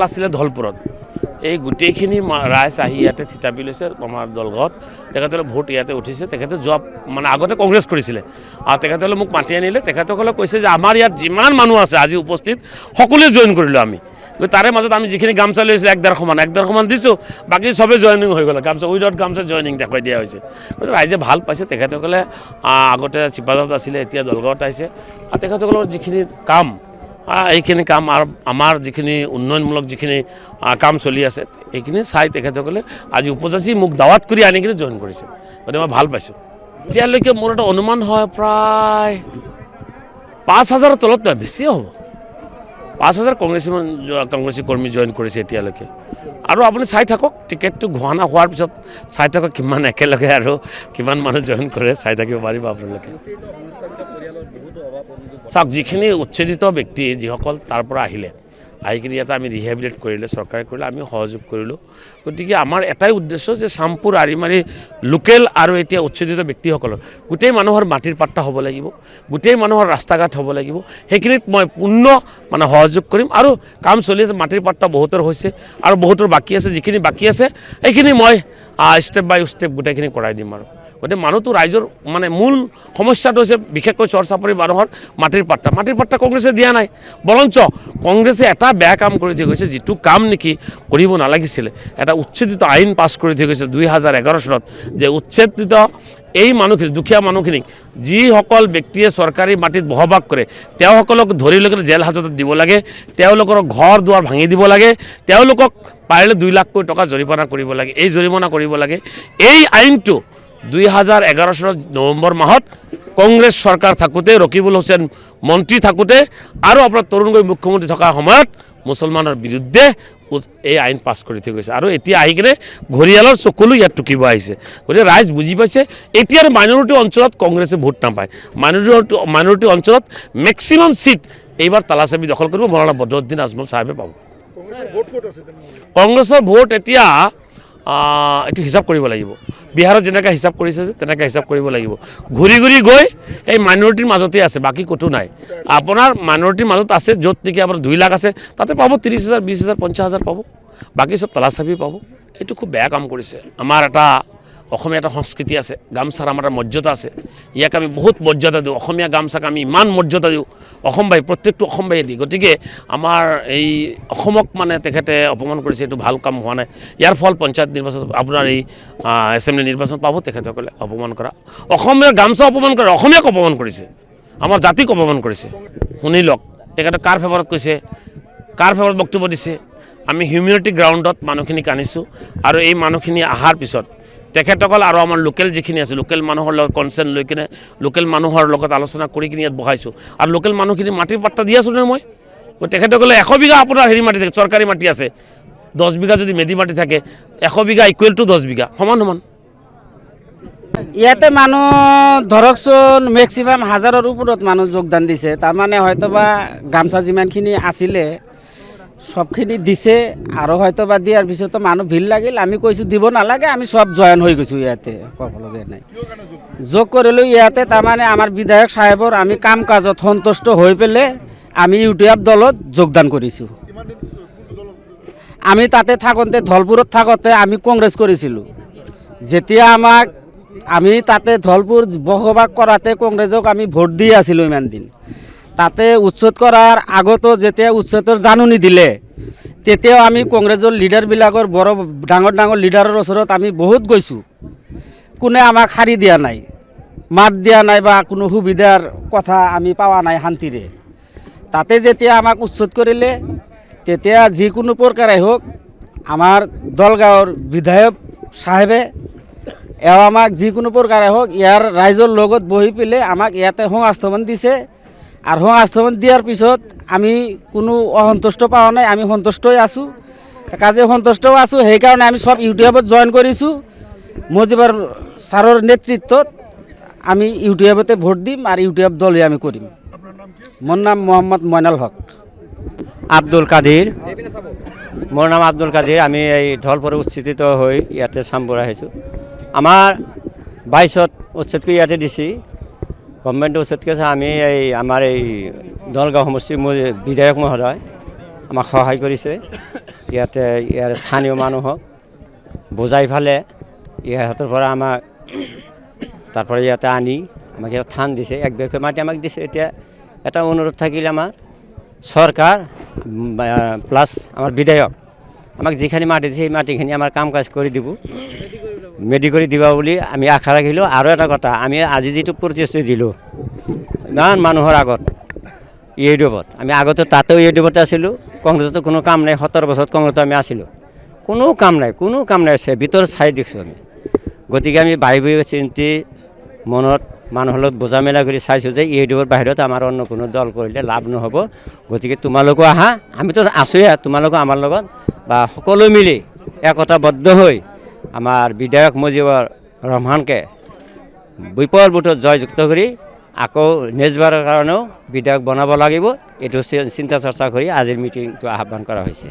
আছিলে ধলপুৰত এই গোটেইখিনি ৰাইজ আহি ইয়াতে থিতাপি লৈছে আমাৰ দলগত তেখেতসকলে ভোট ইয়াতে উঠিছে তেখেতে যোৱা মানে আগতে কংগ্ৰেছ কৰিছিলে আৰু তেখেতসকলে মোক মাতি আনিলে তেখেতসকলে কৈছে যে আমাৰ ইয়াত যিমান মানুহ আছে আজি উপস্থিত সকলোৱে জইন কৰিলোঁ আমি তাৰে মাজত আমি যিখিনি গামচা লৈছিলোঁ 1.5 মান দিছোঁ বাকী চবেই জইনিং হৈ গ'ল গামচা উইদাউট গামচা জইনিং দেখুৱাই দিয়া হৈছে গতিকে ৰাইজে ভাল পাইছে তেখেতসকলে আগতে চিপাঝাৰত আছিলে এতিয়া দলগাঁৱত আহিছে আৰু তেখেতসকলৰ যিখিনি কাম এইখিনি কাম আৰু আমাৰ যিখিনি উন্নয়নমূলক যিখিনি কাম চলি আছে এইখিনি চাই তেখেতসকলে আজি উপজাচি মোক দাৱাত কৰি আনি কিনে জইন কৰিছে গতিকে মই ভাল পাইছোঁ এতিয়ালৈকে মোৰ এটা অনুমান হয় প্ৰায় 5,000ৰ তলত নহয় বেছিয়ে হ'ব 5,000 কংগ্ৰেছী কৰ্মী জইন কৰিছে এতিয়ালৈকে আৰু আপুনি চাই থাকক টিকেটটো ঘোষণা হোৱাৰ পিছত চাই থাকক কিমান একেলগে আৰু কিমান মানুহ জইন কৰে চাই থাকিব পাৰিব আপোনালোকে চাওক যিখিনি উচ্ছেদিত ব্যক্তি যিসকল তাৰ পৰা আহিলে আহি কিনে ইয়াতে আমি ৰিহেবিলিট কৰিলে চৰকাৰে কৰিলে আমি সহযোগ কৰিলোঁ গতিকে আমাৰ এটাই উদ্দেশ্য যে চামপুৰ আৰিমাৰী লোকেল আৰু এতিয়া উচ্ছেদিত ব্যক্তিসকলৰ গোটেই মানুহৰ মাটিৰ পাট্টা হ'ব লাগিব গোটেই মানুহৰ ৰাস্তা ঘাট হ'ব লাগিব সেইখিনিত মই পূৰ্ণ মানে সহযোগ কৰিম আৰু কাম চলি আছে মাটিৰ পাট্টা বহুতৰ হৈছে আৰু বহুতৰ বাকী আছে যিখিনি বাকী আছে এইখিনি মই ষ্টেপ বাই ষ্টেপ গোটেইখিনি কৰাই দিম আৰু গতিকে মানুহটো ৰাইজৰ মানে মূল সমস্যাটো হৈছে বিশেষকৈ চৰ চাপৰি মানুহৰ মাটিৰ পাট্টা কংগ্ৰেছে দিয়া নাই বৰঞ্চ কংগ্ৰেছে এটা বেয়া কাম কৰি থৈ গৈছে যিটো কাম নেকি কৰিব নালাগিছিলে এটা উচ্ছেদিত আইন পাছ কৰি থৈ গৈছে 2011 চনত যে উচ্ছেদিত এই মানুহখিনি দুখীয়া মানুহখিনিক যিসকল ব্যক্তিয়ে চৰকাৰী মাটিত বসবাস কৰে তেওঁসকলক ধৰি লৈ জেল হাজতত দিব লাগে তেওঁলোকৰ ঘৰ দুৱাৰ ভাঙি দিব লাগে তেওঁলোকক পাৰিলে 2 লাখ টকা জৰিমনা কৰিব লাগে এই জৰিমনা কৰিব লাগে এই আইনটো 2011 চনৰ নৱেম্বৰ মাহত কংগ্ৰেছ চৰকাৰ থাকোঁতে ৰকিবুল হুছেইন মন্ত্ৰী থাকোঁতে আৰু আপোনাৰ তৰুণ গগৈ মুখ্যমন্ত্ৰী থকা সময়ত মুছলমানৰ বিৰুদ্ধে এই আইন পাছ কৰি থৈ গৈছে আৰু এতিয়া আহি কিনে ঘৰিয়ালৰ চকুলো ইয়াত টুকিব আহিছে গতিকে ৰাইজ বুজি পাইছে এতিয়াৰ মাইনৰিটি অঞ্চলত কংগ্ৰেছে ভোট নাপায় মাইনৰিটি অঞ্চলত মেক্সিমাম সিট এইবাৰ তালাচাবি দখল কৰিব মৌলানা বদৰুদ্দিন আজমল চাহেবে পাব কংগ্ৰেছৰ ভোট এতিয়া এইটো হিচাপ কৰিব লাগিব বিহাৰত যেনেকৈ হিচাপ কৰিছে যে তেনেকৈ হিচাপ কৰিব লাগিব ঘূৰি ঘূৰি গৈ এই মাইনৰিটিৰ মাজতে আছে বাকী ক'তো নাই আপোনাৰ মাইনৰিটিৰ মাজত আছে য'ত নেকি আপোনাৰ 2 লাখ আছে তাতে পাব 30,000 20,000 50,000 পাব বাকী চব তালাচাবি পাব এইটো খুব বেয়া কাম কৰিছে আমাৰ এটা অসমীয়া এটা সংস্কৃতি আছে গামচাৰ আমাৰ এটা মৰ্যাদা আছে ইয়াক আমি বহুত মৰ্যাদা দিওঁ অসমীয়া গামচাক আমি ইমান মৰ্যাদা দিওঁ অসমবাসী প্ৰত্যেকটো অসমবাসীয়ে দি গতিকে আমাৰ এই অসমক মানে তেখেতে অপমান কৰিছে এইটো ভাল কাম হোৱা নাই ইয়াৰ ফল পঞ্চায়ত নিৰ্বাচন আপোনাৰ এই এছেম্বলি নিৰ্বাচন পাব তেখেতসকলে অপমান কৰা অসমীয়া গামচা অপমান কৰে অসমীয়াক অপমান কৰিছে আমাৰ জাতিক অপমান কৰিছে শুনি লওক তেখেতে কাৰ ফেভাৰত কৈছে কাৰ ফেভাৰত বক্তব্য দিছে আমি হিউমেনিটি গ্ৰাউণ্ডত মানুহখিনিক আনিছোঁ আৰু এই মানুহখিনি অহাৰ পিছত তেখেতসকল আৰু আমাৰ লোকেল যিখিনি আছে লোকেল মানুহৰ লগত কনচাৰ্ণ লৈ কিনে লোকেল মানুহৰ লগত আলোচনা কৰি কিনে ইয়াত বহাইছোঁ আৰু লোকেল মানুহখিনি মাটিৰ পাট্টা দি আছোঁ নে মই তেখেতসকলে 100 বিঘা আপোনাৰ হেৰি মাটি থাকে চৰকাৰী মাটি আছে 10 বিঘা যদি মেদি মাটি থাকে 100 বিঘা ইকুৱেল টু 10 বিঘা সমান ইয়াতে মানুহ ধৰকচোন মেক্সিমাম 1000ৰ ওপৰত মানুহ যোগদান দিছে তাৰমানে হয়তোবা গামচা যিমানখিনি আছিলে সবখিনি দিছে আৰু হয়তোবা দিয়াৰ পিছতো মানুহ ভিৰ লাগিল আমি কৈছোঁ দিব নালাগে আমি সব জয়েন হৈ গৈছোঁ ইয়াতে ক'বলগীয়া নাই যোগ কৰিলোঁ ইয়াতে তাৰমানে আমাৰ বিধায়ক সাহেবৰ আমি কাম কাজত সন্তুষ্ট হৈ পেলাই আমি ইউটিউব দলত যোগদান কৰিছোঁ আমি তাতে থাকোঁতে ধলপুৰত থাকোঁতে আমি কংগ্ৰেছ কৰিছিলোঁ যেতিয়া আমি তাতে ধলপুৰ বসবাস কৰাতে কংগ্ৰেছক আমি ভোট দি আছিলোঁ ইমান দিন তাতে উচ্ছেদ কৰাৰ আগতো যেতিয়া উচ্ছেদৰ জাননী দিলে তেতিয়াও আমি কংগ্ৰেছৰ লিডাৰবিলাকৰ ডাঙৰ লিডাৰৰ ওচৰত আমি বহুত গৈছোঁ কোনে আমাক শাৰী দিয়া নাই মাত দিয়া নাই বা কোনো সুবিধাৰ কথা আমি পোৱা নাই শান্তিৰে তাতে যেতিয়া আমাক উচ্ছেদ কৰিলে তেতিয়া যিকোনো প্ৰকাৰে হওক আমাৰ দলগাঁৱৰ বিধায়ক সাহেবে এওঁ আমাক যিকোনো প্ৰকাৰে হওক ইয়াৰ ৰাইজৰ লগত বহি পেলাই আমাক ইয়াতে সংস্থাপন দিছে আৰু সংস্থাপন দিয়াৰ পিছত আমি কোনো অসন্তুষ্ট পোৱা নাই আমি সন্তুষ্টই আছোঁ কাজে সন্তুষ্টও আছোঁ সেইকাৰণে আমি সব ইউটিউবত জইন কৰিছোঁ মজিবৰ ছাৰৰ নেতৃত্বত আমি ইউটিউবতে ভোট দিম আৰু ইউটিউব দলে আমি কৰিম মোৰ নাম মোহাম্মদ মইনাল হক আব্দুল কাদিৰ মোৰ নাম আব্দুল কাদিৰ আমি এই ধলপুৰ উচ্ছেদিত হৈ ইয়াতে চামপুৰ আহিছোঁ আমাৰ 22ত উচ্ছেদ কৰি ইয়াতে দিছে গভৰ্ণমেণ্টে উচ্ছেদ কৰিছে আমি এই আমাৰ এই দলগাঁও সমষ্টিৰ বিধায়ক মহোদয় আমাক সহায় কৰিছে ইয়াতে ইয়াৰ স্থানীয় মানুহক বুজাই ফালে ইহঁতৰ পৰা আমাক তাৰপৰা ইয়াতে আনি আমাক ইয়াত থান দিছে 1 বিঘা মাটি আমাক দিছে এতিয়া এটা অনুৰোধ থাকিল আমাৰ চৰকাৰ প্লাছ আমাৰ বিধায়ক আমাক যিখিনি মাটি দিছে সেই মাটিখিনি আমাৰ কাম কাজ কৰি দিব মেডি কৰি দিবা বুলি আমি আশা ৰাখিলোঁ আৰু এটা কথা আমি আজি যিটো প্ৰতিশ্ৰুতি দিলোঁ ইমান মানুহৰ আগত ইউটিউবত আমি আগতে তাতেও ইউটিউবতে আছিলোঁ কংগ্ৰেছতো কোনো কাম নাই 17 বছৰত কংগ্ৰেছত আমি আছিলোঁ কোনো কাম নাই আছে ভিতৰত চাই দেখিছোঁ আমি গতিকে আমি ভাবি চিন্তি মনত মানুহৰ লগত বুজা মেলা কৰি চাইছোঁ যে ইউটিউবৰ বাহিৰত আমাৰ অন্য কোনো দল কৰিলে লাভ নহ'ব গতিকে তোমালোকো আহা আমিতো আছোঁৱে তোমালোকো আমাৰ লগত বা সকলো মিলি একতাবদ্ধ হৈ আমাৰ বিধায়ক মুজিবুৰ ৰহমানকে বিপুল ভোটত জয়যুক্ত কৰি আকৌ নেক্সটবাৰৰ কাৰণেও বিধায়ক বনাব লাগিব এইটো চিন্তা চৰ্চা কৰি আজিৰ মিটিংটো আহ্বান কৰা হৈছে।